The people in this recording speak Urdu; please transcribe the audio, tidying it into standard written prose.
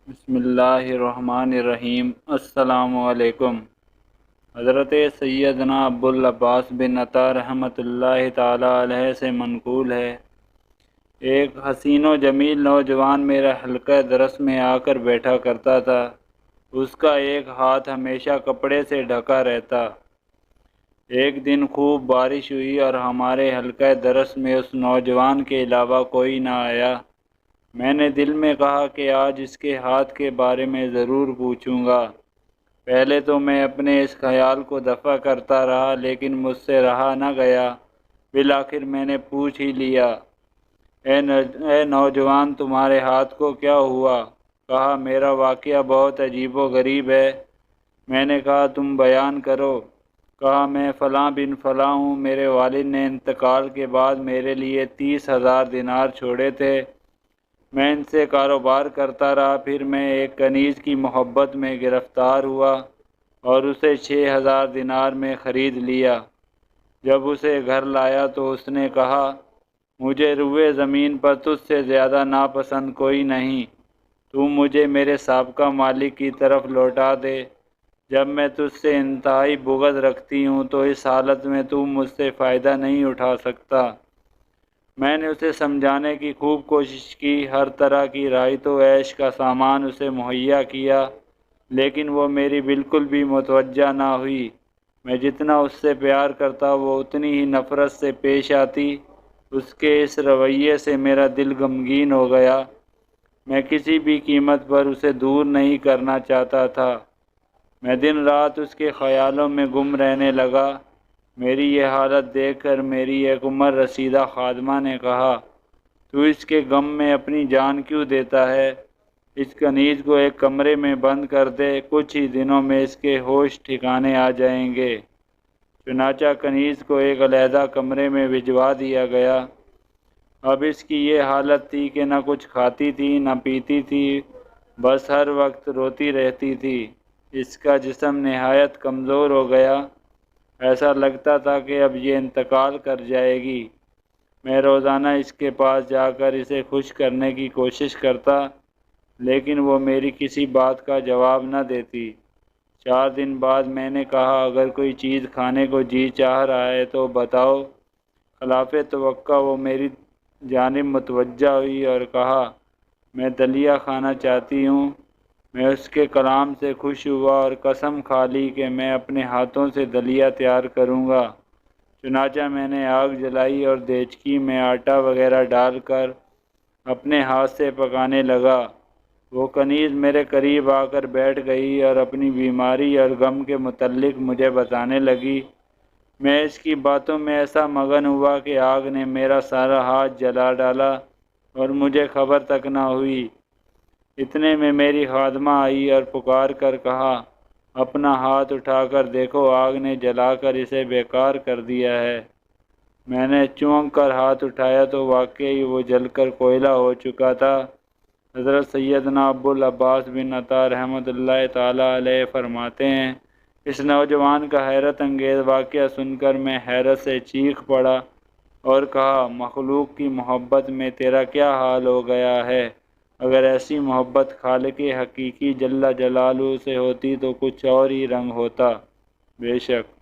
بسم اللہ الرحمن الرحیم۔ السلام علیکم۔ حضرت سیدنا ابوالعباس بن عطا رحمۃ اللہ تعالی علیہ سے منقول ہے، ایک حسین و جمیل نوجوان میرا حلقہ درس میں آ کر بیٹھا کرتا تھا۔ اس کا ایک ہاتھ ہمیشہ کپڑے سے ڈھکا رہتا۔ ایک دن خوب بارش ہوئی اور ہمارے حلقہ درس میں اس نوجوان کے علاوہ کوئی نہ آیا۔ میں نے دل میں کہا کہ آج اس کے ہاتھ کے بارے میں ضرور پوچھوں گا۔ پہلے تو میں اپنے اس خیال کو دفع کرتا رہا، لیکن مجھ سے رہا نہ گیا۔ بالآخر میں نے پوچھ ہی لیا، اے نوجوان، تمہارے ہاتھ کو کیا ہوا؟ کہا، میرا واقعہ بہت عجیب و غریب ہے۔ میں نے کہا، تم بیان کرو۔ کہا، میں فلاں بن فلاں ہوں۔ میرے والد نے انتقال کے بعد میرے لیے 30,000 دینار چھوڑے تھے۔ میں ان سے کاروبار کرتا رہا، پھر میں ایک کنیز کی محبت میں گرفتار ہوا اور اسے 6,000 دینار میں خرید لیا۔ جب اسے گھر لایا تو اس نے کہا، مجھے روئے زمین پر تجھ سے زیادہ ناپسند کوئی نہیں۔ تو مجھے میرے سابقہ مالک کی طرف لوٹا دے۔ جب میں تجھ سے انتہائی بغض رکھتی ہوں تو اس حالت میں تو مجھ سے فائدہ نہیں اٹھا سکتا۔ میں نے اسے سمجھانے کی خوب کوشش کی، ہر طرح کی رعایت و عیش کا سامان اسے مہیا کیا، لیکن وہ میری بالکل بھی متوجہ نہ ہوئی۔ میں جتنا اس سے پیار کرتا وہ اتنی ہی نفرت سے پیش آتی۔ اس کے اس رویے سے میرا دل غمگین ہو گیا۔ میں کسی بھی قیمت پر اسے دور نہیں کرنا چاہتا تھا۔ میں دن رات اس کے خیالوں میں گم رہنے لگا۔ میری یہ حالت دیکھ کر میری ایک عمر رسیدہ خادمہ نے کہا، تو اس کے غم میں اپنی جان کیوں دیتا ہے؟ اس کنیز کو ایک کمرے میں بند کر دے، کچھ ہی دنوں میں اس کے ہوش ٹھکانے آ جائیں گے۔ چنانچہ کنیز کو ایک علیحدہ کمرے میں بھجوا دیا گیا۔ اب اس کی یہ حالت تھی کہ نہ کچھ کھاتی تھی نہ پیتی تھی، بس ہر وقت روتی رہتی تھی۔ اس کا جسم نہایت کمزور ہو گیا، ایسا لگتا تھا کہ اب یہ انتقال کر جائے گی۔ میں روزانہ اس کے پاس جا کر اسے خوش کرنے کی کوشش کرتا، لیکن وہ میری کسی بات کا جواب نہ دیتی۔ 4 دن بعد میں نے کہا، اگر کوئی چیز کھانے کو جی چاہ رہا ہے تو بتاؤ۔ خلاف توقع وہ میری جانب متوجہ ہوئی اور کہا، میں دلیا کھانا چاہتی ہوں۔ میں اس کے کلام سے خوش ہوا اور قسم کھا لی کہ میں اپنے ہاتھوں سے دلیا تیار کروں گا۔ چنانچہ میں نے آگ جلائی اور دیچکی میں آٹا وغیرہ ڈال کر اپنے ہاتھ سے پکانے لگا۔ وہ کنیز میرے قریب آ کر بیٹھ گئی اور اپنی بیماری اور غم کے متعلق مجھے بتانے لگی۔ میں اس کی باتوں میں ایسا مگن ہوا کہ آگ نے میرا سارا ہاتھ جلا ڈالا اور مجھے خبر تک نہ ہوئی۔ اتنے میں میری خادمہ آئی اور پکار کر کہا، اپنا ہاتھ اٹھا کر دیکھو، آگ نے جلا کر اسے بیکار کر دیا ہے۔ میں نے چونک کر ہاتھ اٹھایا تو واقعی وہ جل کر کوئلہ ہو چکا تھا۔ حضرت سیدنا ابوالعباس بن عطا رحمۃ اللہ تعالی علیہ فرماتے ہیں، اس نوجوان کا حیرت انگیز واقعہ سن کر میں حیرت سے چیخ پڑا اور کہا، مخلوق کی محبت میں تیرا کیا حال ہو گیا ہے؟ اگر ایسی محبت خالق حقیقی جل جلالہ سے ہوتی تو کچھ اور ہی رنگ ہوتا۔ بے شک